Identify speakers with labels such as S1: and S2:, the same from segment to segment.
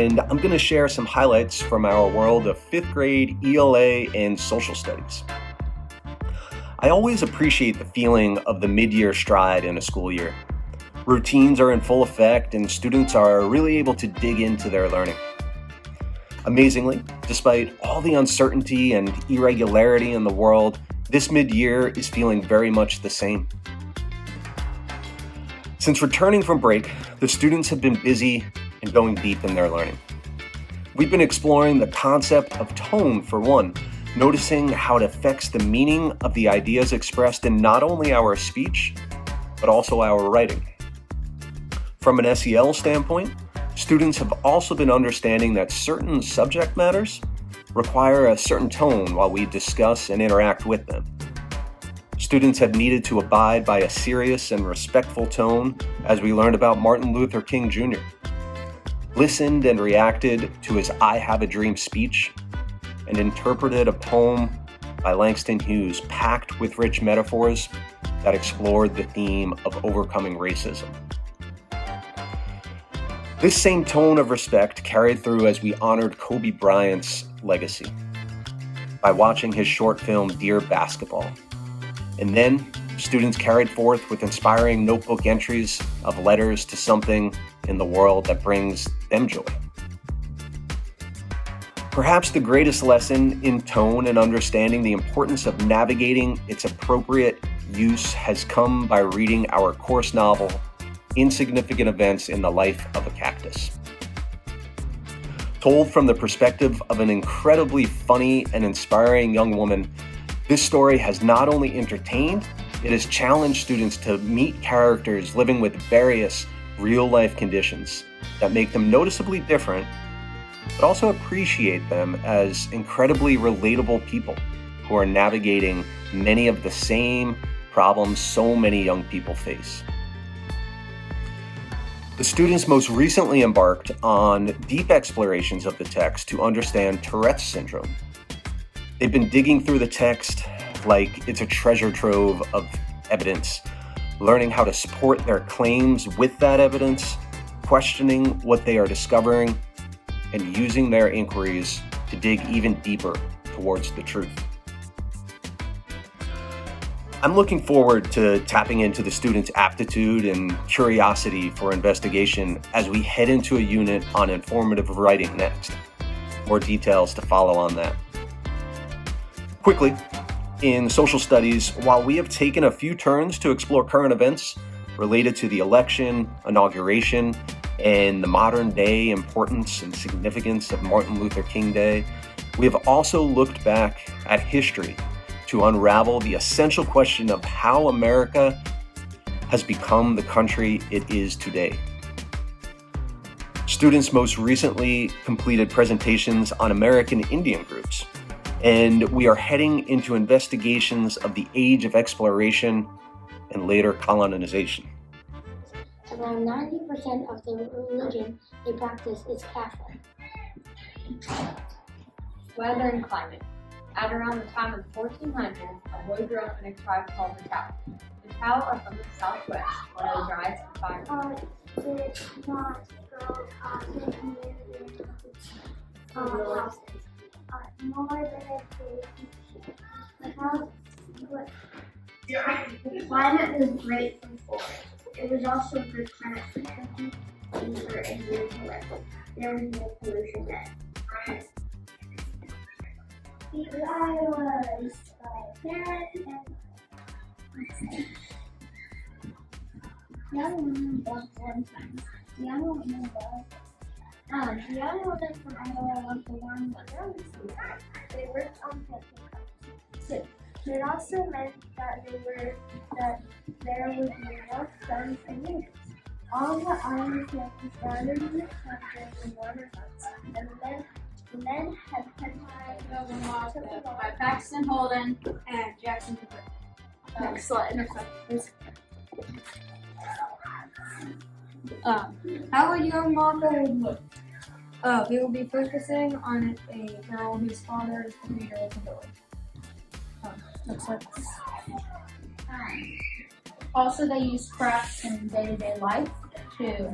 S1: and I'm going to share some highlights from our world of 5th grade ELA and social studies. I always appreciate the feeling of the mid-year stride in a school year. Routines are in full effect and students are really able to dig into their learning. Amazingly, despite all the uncertainty and irregularity in the world, this mid-year is feeling very much the same. Since returning from break, the students have been busy and going deep in their learning. We've been exploring the concept of tone for one, noticing how it affects the meaning of the ideas expressed in not only our speech, but also our writing. From an SEL standpoint, students have also been understanding that certain subject matters require a certain tone while we discuss and interact with them. Students have needed to abide by a serious and respectful tone as we learned about Martin Luther King Jr., listened and reacted to his I Have a Dream speech, and interpreted a poem by Langston Hughes packed with rich metaphors that explored the theme of overcoming racism. This same tone of respect carried through as we honored Kobe Bryant's legacy by watching his short film Dear Basketball. And then students carried forth with inspiring notebook entries of letters to something in the world that brings them joy. Perhaps the greatest lesson in tone and understanding the importance of navigating its appropriate use has come by reading our course novel, Insignificant Events in the Life of a Cactus. Told from the perspective of an incredibly funny and inspiring young woman, this story has not only entertained, it has challenged students to meet characters living with various real-life conditions that make them noticeably different, but also appreciate them as incredibly relatable people who are navigating many of the same problems so many young people face. The students most recently embarked on deep explorations of the text to understand Tourette's syndrome. They've been digging through the text like it's a treasure trove of evidence, learning how to support their claims with that evidence, questioning what they are discovering, and using their inquiries to dig even deeper towards the truth. I'm looking forward to tapping into the students' aptitude and curiosity for investigation as we head into a unit on informative writing next. More details to follow on that. Quickly, in social studies, while we have taken a few turns to explore current events related to the election, inauguration, and the modern day importance and significance of Martin Luther King Day, we have also looked back at history to unravel the essential question of how America has become the country it is today. Students most recently completed presentations on American Indian groups, and we are heading into investigations of the age of exploration and later colonization.
S2: Around 90% of the religion they practice is Catholic.
S3: Weather and climate. At around the time of 1400s, a boy grew up in a tribe called the Tao. The Tao are from the southwest, where they dry and fire.
S2: Did not grow cotton more than the climate was great for forest. It was also a good climate for cooking, for and for there was no pollution then. I was by parents and young women loved one time. The young women from Iowa loved the warm weather. They worked on camping crops too. It also meant that there would be more sun and years. All the island families gathered in the sun during the warmer months, and the men had
S3: By Paxton Holden and Jackson Cooper. Next slide.
S4: How a young manga would look. We will be focusing on a girl whose father is the leader of the village. Looks like this.
S3: Also, they use crafts in day-to-day life to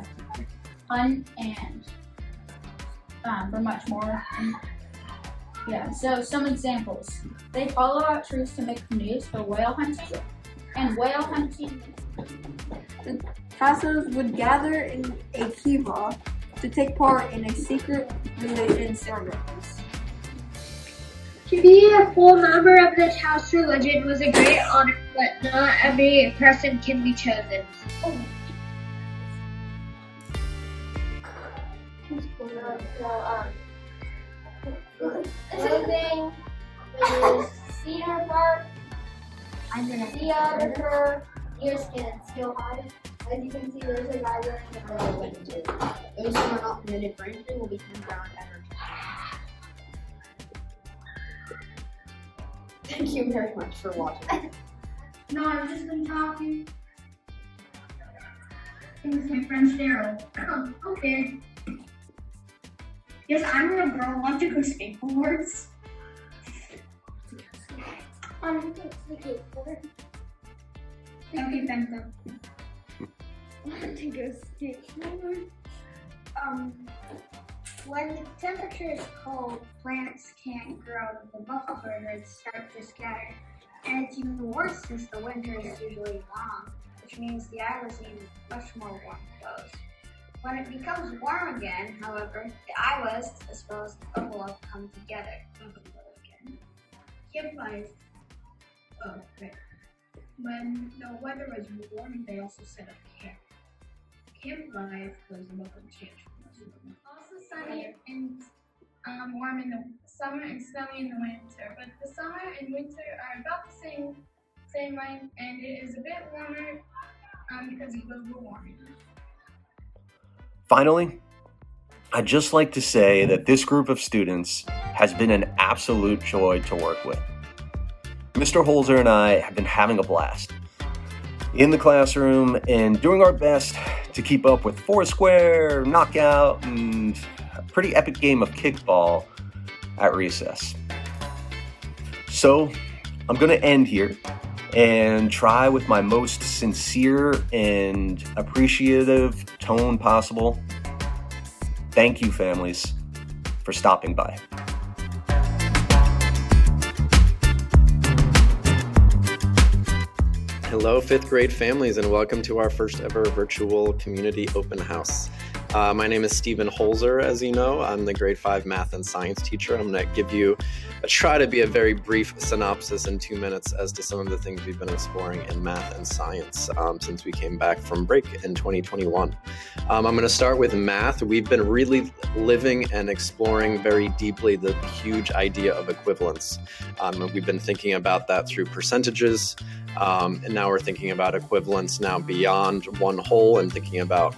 S3: hunt and
S5: for much more. Yeah, so some examples. They follow out trees to make canoes for whale hunting, and whale hunting.
S4: The Tassos would gather in a kiva to take part in a secret religion ceremonies.
S2: To be a full member of the Taos religion was a great honor, but not every person can be chosen.
S6: Clothing is cedar bark, deer, deerskin, and steel hide. As you can see, there's a guy wearing a red weapon too. Those who are not permitted for entry will be turned around and Thank you very much for watching.
S5: No, I've just been talking. It was my friend Cheryl. Oh, okay. Yes, I'm gonna grow up to go skateboards. Okay, thanks.
S2: To go skateboard. When the temperature is cold, plants can't grow. The buffalo birds start to scatter. And it's even worse since the winter is usually long, which means the Iowas need much more warm clothes. When it becomes warm again, however, the Iowas, as well as the buffalo, come together.
S5: Camp life. Oh, right. When the weather was warm, they also set up camp. Camp life was a welcome change for most of them. Also sunny and warm in the summer and sunny in the winter. But the summer and winter are about the same length, and it is a bit warmer because of global warming.
S1: Finally, I'd just like to say that this group of students has been an absolute joy to work with. Mr. Holzer and I have been having a blast in the classroom and doing our best to keep up with Foursquare, Knockout, and a pretty epic game of kickball at recess. So I'm going to end here and try with my most sincere and appreciative tone possible. Thank you, families, for stopping by.
S7: Hello, fifth grade families, and welcome to our first ever virtual community open house. My name is Stephen Holzer, as you know. I'm the grade 5 math and science teacher. I'm going to give you try to be a very brief synopsis in 2 minutes as to some of the things we've been exploring in math and science since we came back from break in 2021. I'm going to start with math. We've been really living and exploring very deeply the huge idea of equivalence. We've been thinking about that through percentages, and now we're thinking about equivalence now beyond one whole and thinking about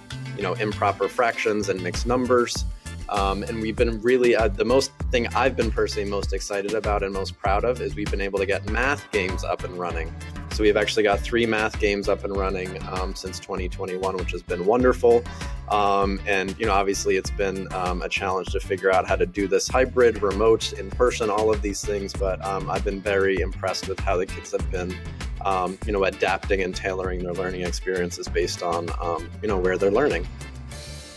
S7: improper fractions and mixed numbers. And we've been really, the most thing I've been personally most excited about and most proud of is we've been able to get math games up and running. So we've actually got 3 math games up and running since 2021, which has been wonderful. And obviously it's been a challenge to figure out how to do this hybrid, remote, in person, all of these things. But I've been very impressed with how the kids have been adapting and tailoring their learning experiences based on, where they're learning.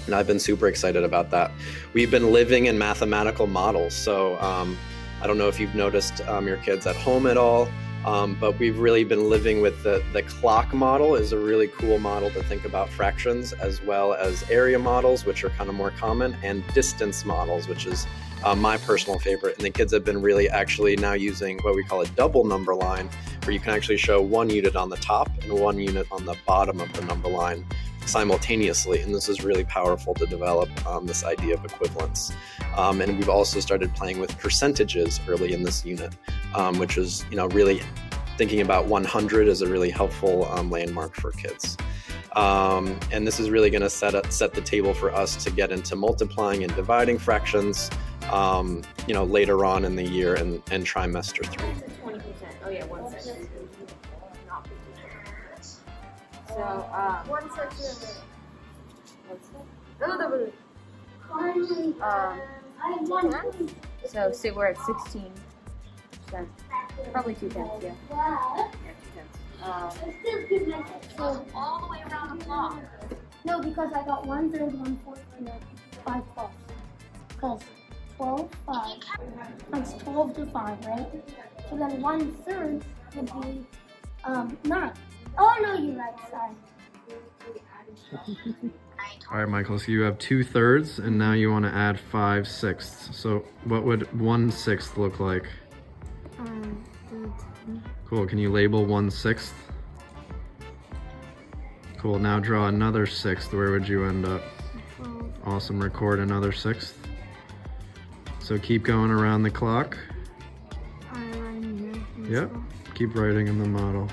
S7: And I've been super excited about that. We've been living in mathematical models. So I don't know if you've noticed your kids at home at all, but we've really been living with the clock model is a really cool model to think about fractions, as well as area models, which are kind of more common, and distance models, which is my personal favorite. And the kids have been really actually now using what we call a double number line, where you can actually show 1 unit on the top and 1 unit on the bottom of the number line simultaneously. And this is really powerful to develop this idea of equivalence. And we've also started playing with percentages early in this unit, which is, really thinking about 100 is a really helpful landmark for kids. And this is really going to set the table for us to get into multiplying and dividing fractions, later on in the year and trimester 3.
S6: 20%. Oh yeah, 1 second. Not 50%. So, 1 second. So say we're at 16%. Probably 2 tenths, yeah. Yeah, 2 tenths.
S2: So
S6: All the way around the block.
S2: no, because I got 1/3, 1/4, and 5/12. because 12, 5. That's 12 to 5, right? So then 1/3 would be 9. Oh no, you're right, sorry.
S7: All right, Michael, so you have 2/3 and now you want to add 5/6. So what would 1/6 look like? Cool, can you label 1/6? Cool, now draw another 6th. Where would you end up?
S2: 12.
S7: Awesome, record another 6th. So keep going around the clock. Yep, keep writing in the model.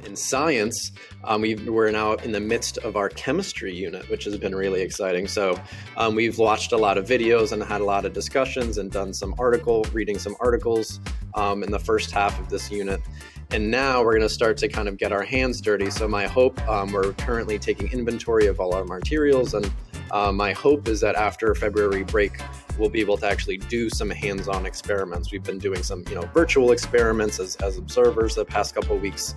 S7: In science, we're now in the midst of our chemistry unit, which has been really exciting. So we've watched a lot of videos and had a lot of discussions and done some reading some articles in the first half of this unit. And now we're going to start to kind of get our hands dirty. So my hope, we're currently taking inventory of all our materials, and my hope is that after February break, we'll be able to actually do some hands-on experiments. We've been doing some, virtual experiments as observers the past couple of weeks,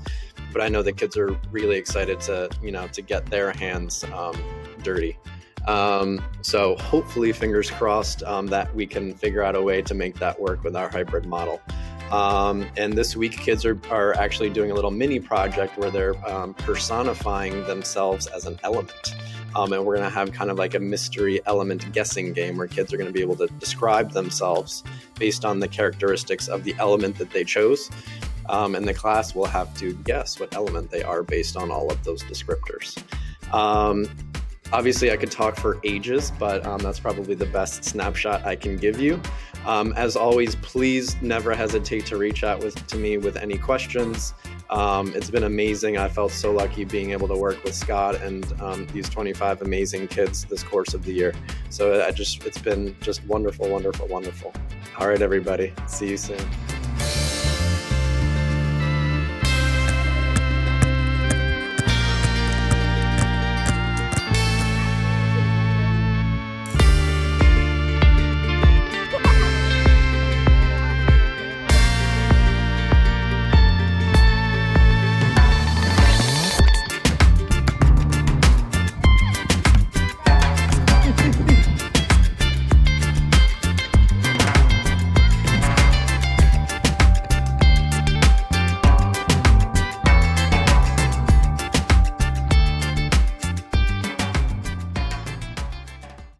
S7: but I know the kids are really excited to, to get their hands dirty. So hopefully, fingers crossed, that we can figure out a way to make that work with our hybrid model. And this week, kids are actually doing a little mini project where they're personifying themselves as an element. And we're going to have kind of like a mystery element guessing game where kids are going to be able to describe themselves based on the characteristics of the element that they chose. And the class will have to guess what element they are based on all of those descriptors. Obviously, I could talk for ages, but that's probably the best snapshot I can give you. As always, please never hesitate to reach out to me with any questions. It's been amazing. I felt so lucky being able to work with Scott and these 25 amazing kids this course of the year. So it's been just wonderful, wonderful, wonderful. All right, everybody. See you soon.